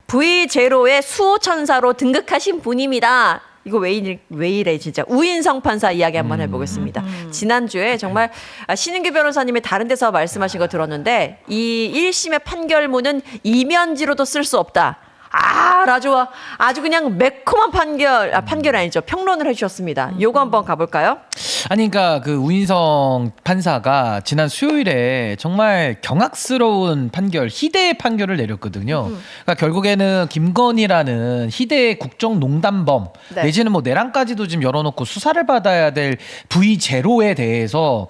V0의 수호천사로 등극하신 분입니다. 이거 왜 이래 진짜. 우인성 판사 이야기 한번 해보겠습니다. 지난주에 정말 신은규 변호사님이 다른 데서 말씀하신 거 들었는데 이 1심의 판결문은 이면지로도 쓸 수 없다. 아주 그냥 매콤한 판결 아니죠. 평론을 해주셨습니다. 요거 한번 가볼까요? 아니, 그러니까 그 우인성 판사가 지난 수요일에 정말 경악스러운 판결, 희대의 판결을 내렸거든요. 그러니까 결국에는 김건희라는 희대의 국정농단범 네. 내지는 뭐 내란까지도 지금 열어놓고 수사를 받아야 될 V0에 대해서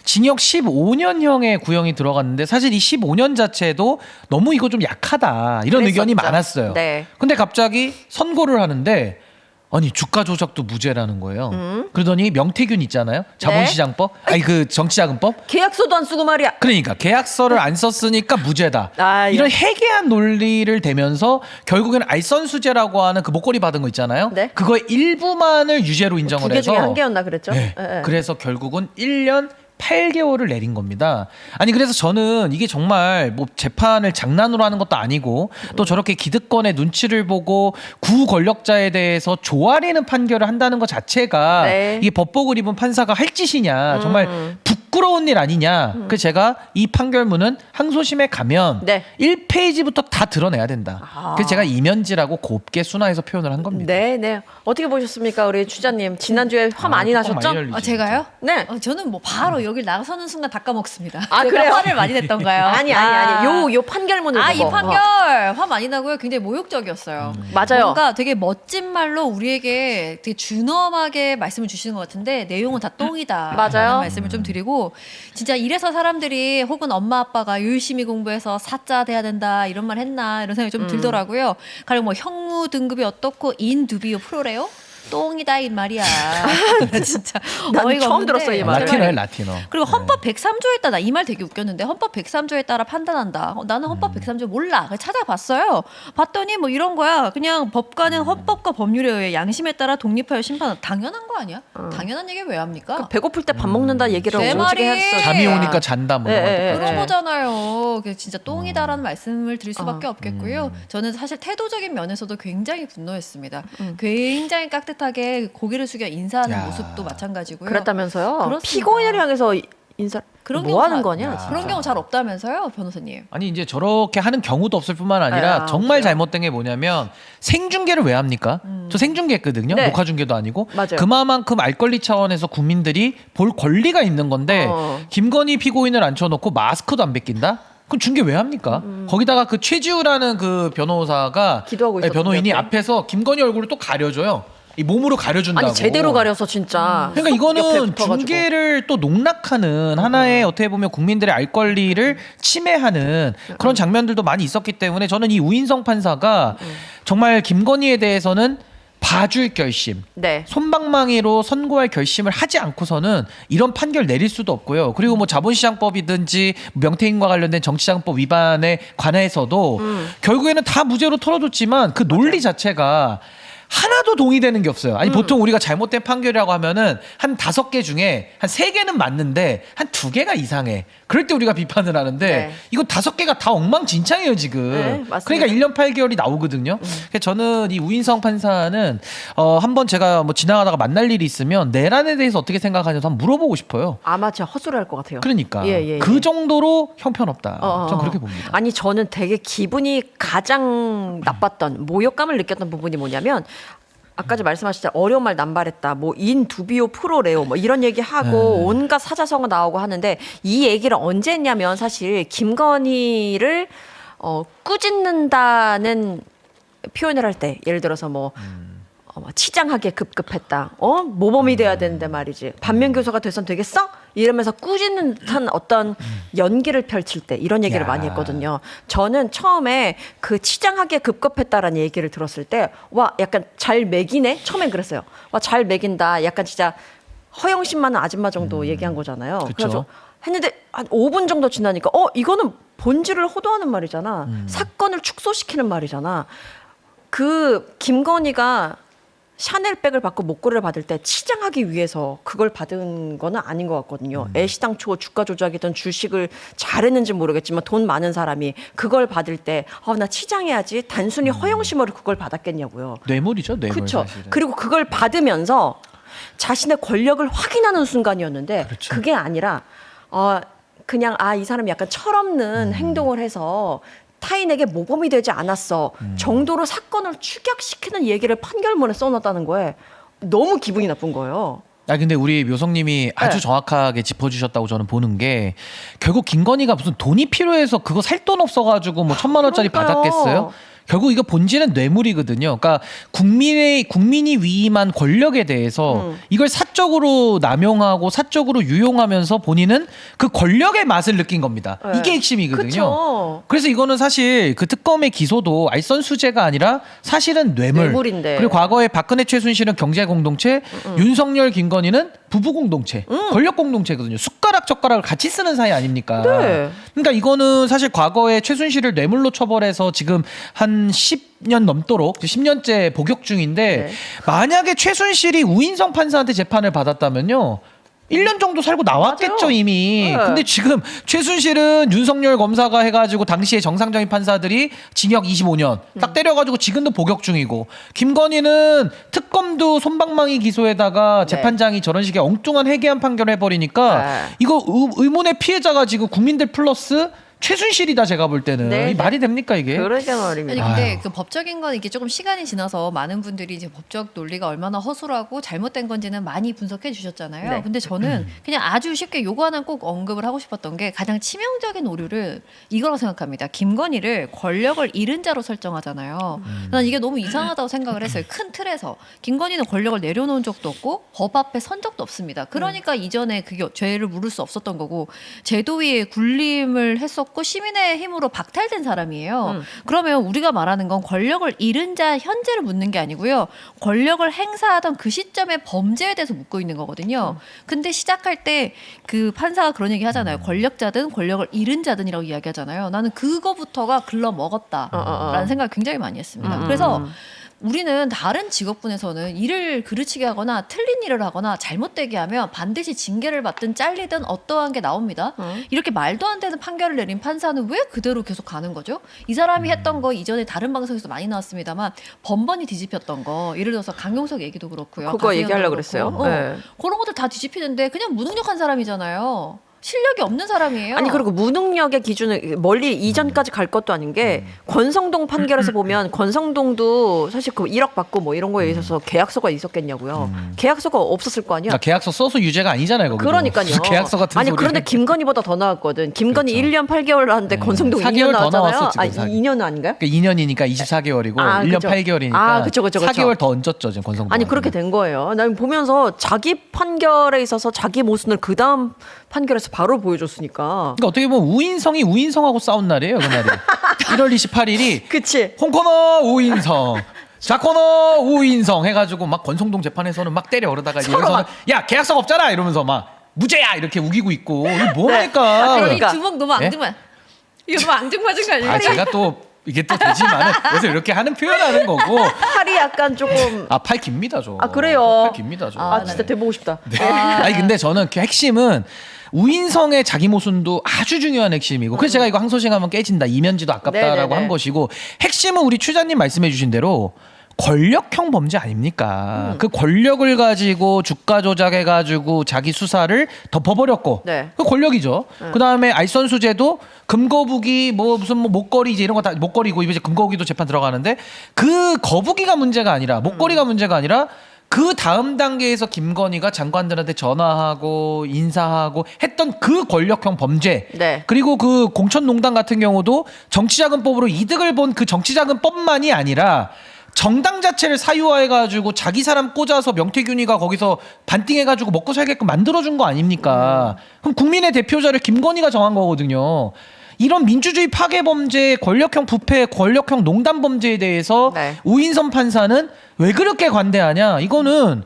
징역 15년형의 구형이 들어갔는데 사실 이 15년 자체도 너무 이거 좀 약하다 이런 의견이 많았어요. 네. 근데 갑자기 선고를 하는데 아니 주가 조작도 무죄라는 거예요. 그러더니 명태균 있잖아요. 자본시장법, 아니 그 정치자금법. 계약서도 안 쓰고 말이야. 그러니까 계약서를 안 썼으니까 무죄다. 이런 해괴한 논리를 대면서 결국에는 알선수재라고 하는 그 목걸이 받은 거 있잖아요. 네. 그거의 일부만을 유죄로 인정을 2개 해서 중에 1개였나 그랬죠? 네. 그래서 결국은 1년 8개월을 내린 겁니다. 아니 그래서 저는 이게 정말 뭐 재판을 장난으로 하는 것도 아니고 또 저렇게 기득권의 눈치를 보고 구 권력자에 대해서 조아리는 판결을 한다는 것 자체가 네. 이게 법복을 입은 판사가 할 짓이냐 정말 부끄러운 일 아니냐. 그래서 제가 이 판결문은 항소심에 가면 네. 1페이지부터 다 드러내야 된다. 그래서 제가 이면지라고 곱게 순화해서 표현을 한 겁니다. 네. 어떻게 보셨습니까, 우리 취자님? 지난주에 화 많이 뚜껑 나셨죠? 많이 열리지, 제가요? 네. 저는 뭐 바로 여기 나서는 순간 다 까먹습니다. 아, 제가 그래요? 화를 많이 냈던가요? 아니. 요 판결문을 보고. 이 판결 화 많이 나고요. 굉장히 모욕적이었어요. 맞아요. 뭔가 되게 멋진 말로 우리에게 되게 준엄하게 말씀을 주시는 것 같은데 내용은 다 똥이다. 맞아요. 라는 말씀을 좀 드리고 진짜 이래서 사람들이 혹은 엄마 아빠가 열심히 공부해서 사자 돼야 된다 이런 말 했나 이런 생각이 좀 들더라고요. 가령 뭐 형무 등급이 어떻고 인두비오 프로래요? 똥이다 이 말이야. 진짜 난 어이가 처음 없는데. 들었어, 이 말. 라틴어예요, 라틴어. 그리고 헌법 103조에 따라 이 말 되게 웃겼는데 헌법 103조에 따라 판단한다. 나는 헌법 103조 몰라. 그래서 찾아봤어요. 봤더니 뭐 이런 거야. 그냥 법관은 헌법과 법률에 의해 양심에 따라 독립하여 심판한다. 당연한 거 아니야? 당연한 얘기 왜 합니까? 배고플 때 밥 먹는다 얘기를 내 오지게 말이. 했어. 잠이 오니까 잔다 뭐 이런 네, 것도 그런 같이. 거잖아요. 그게 진짜 똥이다라는 말씀을 드릴 수밖에 없겠고요. 저는 사실 태도적인 면에서도 굉장히 분노했습니다. 굉장히 깍듯하게 고개를 숙여 인사하는 야. 모습도 마찬가지고요. 그랬다면서요? 그렇습니다. 피고인을 향해서 인사 그런 뭐 경우 하는 잘- 거냐? 진짜. 그런 경우 잘 없다면서요, 변호사님? 아니 이제 저렇게 하는 경우도 없을 뿐만 아니라 정말 없어요. 잘못된 게 뭐냐면 생중계를 왜 합니까? 저 생중계했거든요. 네. 녹화 중계도 아니고. 맞아요. 그만큼 알 권리 차원에서 국민들이 볼 권리가 있는 건데 김건희 피고인을 앉혀놓고 마스크도 안 벗긴다? 그럼 중계 왜 합니까? 거기다가 그 최지우라는 그 변호사가 기도하고 있었거든요, 변호인이 옆에. 앞에서 김건희 얼굴을 또 가려줘요. 이 몸으로 가려준다고. 아니 제대로 가려서 진짜. 그러니까 옆에 이거는 붙어가지고. 중계를 또 농락하는 하나의 어떻게 보면 국민들의 알 권리를 침해하는 그런 장면들도 많이 있었기 때문에 저는 이 우인성 판사가 정말 김건희에 대해서는 봐줄 결심, 네. 솜방망이로 선고할 결심을 하지 않고서는 이런 판결 내릴 수도 없고요. 그리고 뭐 자본시장법이든지 명태균과 관련된 정치자금법 위반에 관해서도 결국에는 다 무죄로 털어줬지만 그 논리 자체가 하나도 동의되는 게 없어요. 아니 보통 우리가 잘못된 판결이라고 하면은 한 5개 중에 한 3개는 맞는데 한 2개가 이상해. 그럴 때 우리가 비판을 하는데 네. 이거 5개가 다 엉망진창이에요 지금. 네, 맞습니다. 그러니까 1년 8개월이 나오거든요. 그래서 저는 이 우인성 판사는 한번 제가 뭐 지나가다가 만날 일이 있으면 내란에 대해서 어떻게 생각하냐고 한번 물어보고 싶어요. 아마 진짜 헛소리 할 것 같아요. 그러니까 예. 그 정도로 형편없다. 전 그렇게 봅니다. 아니 저는 되게 기분이 가장 나빴던 모욕감을 느꼈던 부분이 뭐냐면 아까 전 말씀하셨잖아요. 어려운 말 남발했다. 뭐 인두비오 프로레오 뭐 이런 얘기하고 온갖 사자성어 나오고 하는데 이 얘기를 언제 했냐면 사실 김건희를 꾸짖는다는 표현을 할 때 예를 들어서 뭐 치장하게 급급했다. 모범이 돼야 되는데 말이지. 반면교사가 돼선 되겠어? 이러면서 꾸짖는 듯한 어떤 연기를 펼칠 때 이런 얘기를 야. 많이 했거든요. 저는 처음에 그 치장하게 급급했다라는 얘기를 들었을 때 와 약간 잘 매기네? 처음엔 그랬어요. 와 잘 매긴다. 약간 진짜 허영심 많은 아줌마 정도 얘기한 거잖아요. 그쵸. 그래서 했는데 한 5분 정도 지나니까 이거는 본질을 호도하는 말이잖아. 사건을 축소시키는 말이잖아. 그 김건희가 샤넬백을 받고 목걸이를 받을 때 치장하기 위해서 그걸 받은 거는 아닌 것 같거든요. 애시당초 주가 조작이든 주식을 잘했는지 모르겠지만 돈 많은 사람이 그걸 받을 때 나 치장해야지 단순히 허영심으로 그걸 받았겠냐고요. 뇌물이죠, 뇌물. 그렇죠. 사실은. 그리고 그걸 받으면서 자신의 권력을 확인하는 순간이었는데 그렇죠. 그게 아니라 그냥 이 사람이 약간 철없는 행동을 해서 타인에게 모범이 되지 않았어 정도로 사건을 축약시키는 얘기를 판결문에 써놨다는 거에 너무 기분이 나쁜 거예요. 근데 우리 묘성님이 아주 네. 정확하게 짚어주셨다고 저는 보는 게 결국 김건희가 무슨 돈이 필요해서 그거 살 돈 없어가지고 뭐 1,000만 원짜리 그러니까요. 받았겠어요? 결국 이거 본질은 뇌물이거든요. 그러니까 국민이 위임한 권력에 대해서 이걸 사적으로 남용하고 사적으로 유용하면서 본인은 그 권력의 맛을 느낀 겁니다. 네. 이게 핵심이거든요. 그쵸. 그래서 이거는 사실 그 특검의 기소도 알선수재가 아니라 사실은 뇌물인데. 그리고 과거에 박근혜 최순실은 경제 공동체, 윤석열 김건희는 부부 공동체, 권력 공동체거든요. 숟가락 젓가락을 같이 쓰는 사이 아닙니까? 네. 그러니까 이거는 사실 과거에 최순실을 뇌물로 처벌해서 지금 한 10년 넘도록 10년째 복역 중인데 네. 만약에 최순실이 우인성 판사한테 재판을 받았다면요. 1년 정도 살고 나왔겠죠, 맞아요. 이미. 네. 근데 지금 최순실은 윤석열 검사가 해가지고 당시에 정상적인 판사들이 징역 25년 딱 때려가지고 지금도 복역 중이고, 김건희는 특검도 솜방망이 기소에다가 재판장이 저런 식의 엉뚱한 회개한 판결을 해버리니까 네. 이거 의문의 피해자가 지금 국민들 플러스 최순실이다, 제가 볼 때는. 네, 이 말이 됩니까, 이게? 그러게 아니 말입니다. 근데 아유. 그 법적인 건 이게 조금 시간이 지나서 많은 분들이 이제 법적 논리가 얼마나 허술하고 잘못된 건지는 많이 분석해 주셨잖아요. 네. 근데 저는 그냥 아주 쉽게 요거 하나 꼭 언급을 하고 싶었던 게 가장 치명적인 오류를 이거라고 생각합니다. 김건희를 권력을 잃은 자로 설정하잖아요. 난 이게 너무 이상하다고 생각을 했어요. 큰 틀에서 김건희는 권력을 내려놓은 적도 없고 법 앞에 선 적도 없습니다. 그러니까 이전에 그게 죄를 물을 수 없었던 거고 제도 위에 군림을 했었고 시민의 힘으로 박탈된 사람이에요. 그러면 우리가 말하는 건 권력을 잃은 자 현재를 묻는 게 아니고요. 권력을 행사하던 그 시점의 범죄에 대해서 묻고 있는 거거든요. 근데 시작할 때 그 판사가 그런 얘기 하잖아요. 권력자든 권력을 잃은 자든이라고 이야기하잖아요. 나는 그거부터가 글러먹었다라는 생각을 굉장히 많이 했습니다. 그래서 우리는 다른 직업군에서는 일을 그르치게 하거나 틀린 일을 하거나 잘못되게 하면 반드시 징계를 받든 잘리든 어떠한 게 나옵니다. 이렇게 말도 안 되는 판결을 내린 판사는 왜 그대로 계속 가는 거죠? 이 사람이 했던 거 이전에 다른 방송에서 많이 나왔습니다만 번번이 뒤집혔던 거, 예를 들어서 강용석 얘기도 그렇고요. 그거 가세현도 얘기하려고 그렇고. 그랬어요. 네. 그런 것들 다 뒤집히는데 그냥 무능력한 사람이잖아요. 실력이 없는 사람이에요. 아니 그리고 무능력의 기준은 멀리 이전까지 갈 것도 아닌 게 권성동 판결에서 보면 권성동도 사실 그 1억 받고 뭐 이런 거에 있어서 계약서가 있었겠냐고요. 계약서가 없었을 거 아니야. 그러니까 계약서 써서 유죄가 아니잖아요, 거기도. 그러니까요. 계약서 같은 아니 소리. 그런데 김건희보다 더 나왔거든. 김건희 그렇죠. 1년 8개월 나왔는데 권성동 2년 4개월 더 나왔잖아요. 나왔어, 지금 2년 아닌가요? 그러니까 2년이니까 24개월이고 아, 1년 그죠. 8개월이니까 아, 그쵸. 4개월 더 얹었죠, 지금 권성동. 아니 그렇게 된 거예요. 난 보면서 자기 판결에 있어서 자기 모순을 그 다음 판결에서 바로 보여줬으니까. 그러니까 어떻게 보면 우인성이 우인성하고 싸운 날이에요, 그날이. 1월 28일이 그치. 홍코너 우인성. 자코너 우인성 해가지고 막 권성동 재판에서는 막 때려 오르다가 여기서는 야 계약서가 없잖아 이러면서 막 무죄야 이렇게 우기고 있고 이게 뭡니까? 그러니까. 이 주먹 너무 앙증만. 이거 너무 앙증맞은 거 아니에요? 제가 또 이게 또 되지만은 그래서 이렇게 하는 표현하는 거고. 팔이 약간 조금 팔 깁니다, 저. 아 그래요. 팔 깁니다, 저. 아 진짜 돼보고 싶다. 네. 아니 근데 저는 그 핵심은 우인성의 자기 모순도 아주 중요한 핵심이고 그래서 제가 이거 항소심하면 깨진다 이면지도 아깝다라고 네네네. 한 것이고 핵심은 우리 추자님 말씀해 주신 대로 권력형 범죄 아닙니까? 그 권력을 가지고 주가 조작해가지고 자기 수사를 덮어버렸고 네. 그 권력이죠. 그 다음에 알선수재도 금거북이 뭐 무슨 뭐 목걸이 이제 이런 거 다 목걸이고 이제 금거북이도 재판 들어가는데 그 거북이가 문제가 아니라 목걸이가 문제가 아니라 그 다음 단계에서 김건희가 장관들한테 전화하고 인사하고 했던 그 권력형 범죄. 네. 그리고 그 공천농단 같은 경우도 정치자금법으로 이득을 본 그 정치자금법만이 아니라 정당 자체를 사유화해가지고 자기 사람 꽂아서 명태균이가 거기서 반띵해가지고 먹고 살게끔 만들어준 거 아닙니까? 그럼 국민의 대표자를 김건희가 정한 거거든요. 이런 민주주의 파괴 범죄, 권력형 부패, 권력형 농단 범죄에 대해서 네. 우인선 판사는 왜 그렇게 관대하냐? 이거는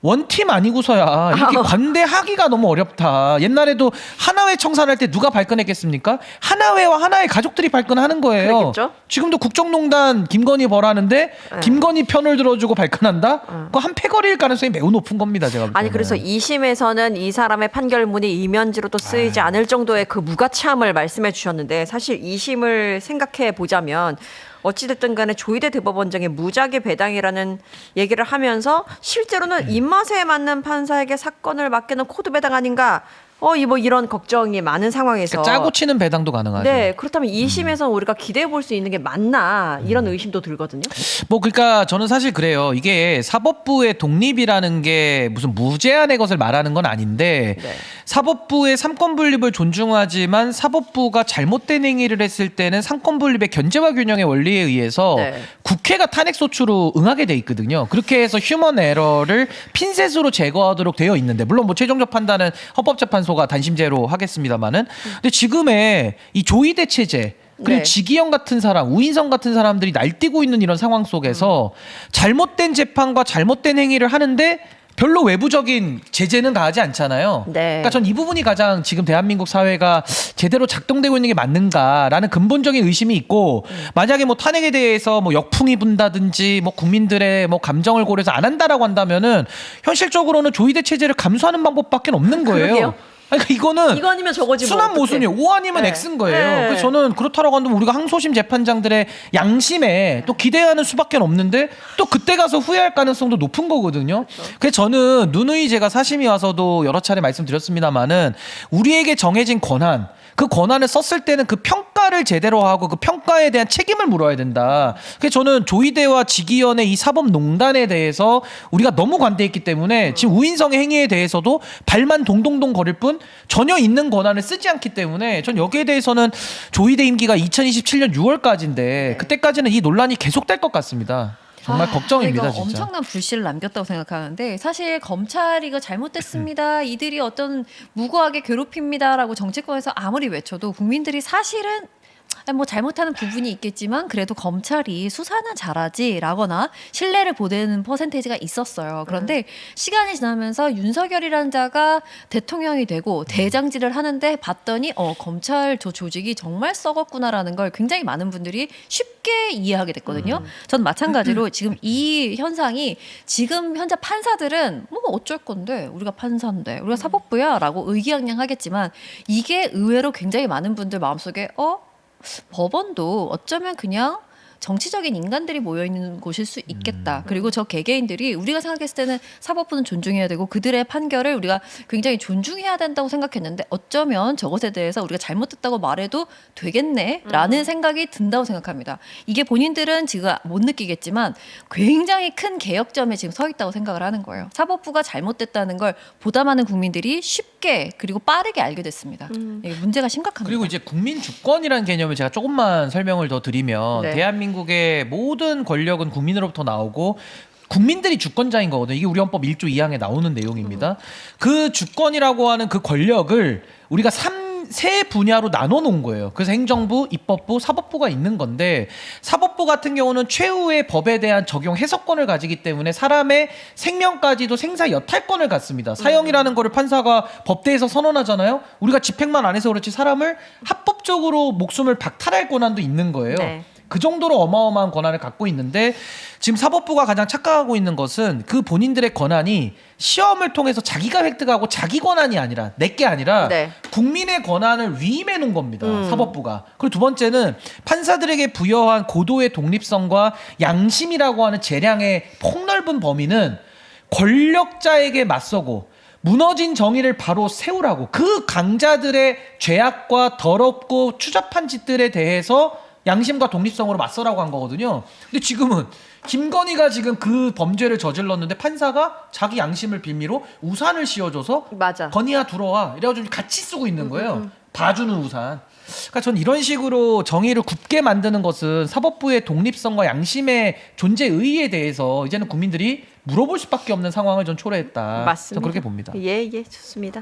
원팀 아니고서야 이렇게 관대하기가 너무 어렵다. 옛날에도 하나회 청산할 때 누가 발끈했겠습니까? 하나회와 하나회 가족들이 발끈하는 거예요. 그랬겠죠? 지금도 국정농단 김건희 벌하는데 김건희 편을 들어주고 발끈한다? 그거 한 패거리일 가능성이 매우 높은 겁니다. 제가 볼 때는. 아니 그래서 2심에서는 이 사람의 판결문이 이면지로도 쓰이지 않을 정도의 그 무가치함을 말씀해 주셨는데 사실 2심을 생각해 보자면 어찌됐든 간에 조희대 대법원장의 무작위 배당이라는 얘기를 하면서 실제로는 입맛에 맞는 판사에게 사건을 맡기는 코드 배당 아닌가 뭐 이런 걱정이 많은 상황에서 그러니까 짜고 치는 배당도 가능하죠. 네, 그렇다면 2심에서 우리가 기대해 볼 수 있는 게 맞나 이런 의심도 들거든요. 뭐 그러니까 저는 사실 그래요. 이게 사법부의 독립이라는 게 무슨 무제한의 것을 말하는 건 아닌데 네. 사법부의 삼권 분립을 존중하지만 사법부가 잘못된 행위를 했을 때는 삼권 분립의 견제와 균형의 원리에 의해서 네. 국회가 탄핵 소추로 응하게 돼 있거든요. 그렇게 해서 휴먼 에러를 핀셋으로 제거하도록 되어 있는데 물론 뭐 최종적 판단은 헌법재판소가 단심제로 하겠습니다만은 근데 지금의 이 조희대 체제 그리고 네. 지기현 같은 사람, 우인성 같은 사람들이 날뛰고 있는 이런 상황 속에서 잘못된 재판과 잘못된 행위를 하는데 별로 외부적인 제재는 가하지 않잖아요. 네. 그러니까 전 이 부분이 가장 지금 대한민국 사회가 제대로 작동되고 있는 게 맞는가라는 근본적인 의심이 있고 만약에 뭐 탄핵에 대해서 뭐 역풍이 분다든지 뭐 국민들의 뭐 감정을 고려해서 안 한다라고 한다면은 현실적으로는 조희대 체제를 감수하는 방법밖에 없는 거예요. 그러게요. 아니, 그러니까 이거는 이거 아니면 저거지 뭐 순환 어떡해. 모순이에요. O 아니면 네. X인 거예요. 네. 그래서 저는 그렇다라고 한다면 우리가 항소심 재판장들의 양심에 또 기대하는 수밖에 없는데 또 그때 가서 후회할 가능성도 높은 거거든요. 그래서 저는 누누이 제가 사심이 와서도 여러 차례 말씀드렸습니다만은 우리에게 정해진 권한 그 권한을 썼을 때는 그 평가를 제대로 하고 그 평가에 대한 책임을 물어야 된다. 그래서 저는 조희대와 지기현의 이 사법농단에 대해서 우리가 너무 관대했기 때문에 지금 우인성의 행위에 대해서도 발만 동동동 거릴 뿐 전혀 있는 권한을 쓰지 않기 때문에 전 여기에 대해서는 조희대 임기가 2027년 6월까지인데 그때까지는 이 논란이 계속될 것 같습니다. 정말 걱정입니다, 이거 진짜. 엄청난 불씨를 남겼다고 생각하는데 사실 검찰이 이거 잘못됐습니다. 이들이 어떤 무고하게 괴롭힙니다라고 정치권에서 아무리 외쳐도 국민들이 사실은 뭐 잘못하는 부분이 있겠지만 그래도 검찰이 수사는 잘하지라거나 신뢰를 보내는 퍼센테이지가 있었어요. 그런데 시간이 지나면서 윤석열이라는 자가 대통령이 되고 대장질을 하는데 봤더니 검찰 저 조직이 정말 썩었구나라는 걸 굉장히 많은 분들이 쉽게 이해하게 됐거든요. 전 마찬가지로 지금 이 현상이 지금 현재 판사들은 뭐 어쩔 건데 우리가 판사인데 우리가 사법부야라고 의기양양하겠지만 이게 의외로 굉장히 많은 분들 마음속에 법원도 어쩌면 그냥 정치적인 인간들이 모여있는 곳일 수 있겠다. 그리고 저 개개인들이 우리가 생각했을 때는 사법부는 존중해야 되고 그들의 판결을 우리가 굉장히 존중해야 된다고 생각했는데 어쩌면 저것에 대해서 우리가 잘못됐다고 말해도 되겠네라는 생각이 든다고 생각합니다. 이게 본인들은 지금 못 느끼겠지만 굉장히 큰 개혁점에 지금 서 있다고 생각을 하는 거예요. 사법부가 잘못됐다는 걸 보다 많은 국민들이 쉽게 그리고 빠르게 알게 됐습니다. 이게 문제가 심각합니다. 그리고 이제 국민 주권이라는 개념을 제가 조금만 설명을 더 드리면 네. 대한민국의 모든 권력은 국민으로부터 나오고 국민들이 주권자인 거거든요. 이게 우리 헌법 1조 2항에 나오는 내용입니다. 그 주권이라고 하는 그 권력을 우리가 세 분야로 나눠 놓은 거예요. 그래서 행정부, 입법부, 사법부가 있는 건데 사법부 같은 경우는 최후의 법에 대한 적용 해석권을 가지기 때문에 사람의 생명까지도 생사 여탈권을 갖습니다. 사형이라는 거를 판사가 법대에서 선언하잖아요. 우리가 집행만 안 해서 그렇지 사람을 합법적으로 목숨을 박탈할 권한도 있는 거예요. 네. 그 정도로 어마어마한 권한을 갖고 있는데 지금 사법부가 가장 착각하고 있는 것은 그 본인들의 권한이 시험을 통해서 자기가 획득하고 자기 권한이 아니라 내게 아니라 네. 국민의 권한을 위임해 놓은 겁니다. 사법부가. 그리고 두 번째는 판사들에게 부여한 고도의 독립성과 양심이라고 하는 재량의 폭넓은 범위는 권력자에게 맞서고 무너진 정의를 바로 세우라고 그 강자들의 죄악과 더럽고 추잡한 짓들에 대해서 양심과 독립성으로 맞서라고 한 거거든요. 근데 지금은 김건희가 지금 그 범죄를 저질렀는데 판사가 자기 양심을 빌미로 우산을 씌워줘서 맞아. 건희야 들어와 이래가지고 같이 쓰고 있는 거예요. 봐주는 우산. 그러니까 전 이런 식으로 정의를 굽게 만드는 것은 사법부의 독립성과 양심의 존재 의의에 대해서 이제는 국민들이 물어볼 수밖에 없는 상황을 전 초래했다. 맞습니다. 저 그렇게 봅니다. 예, 좋습니다.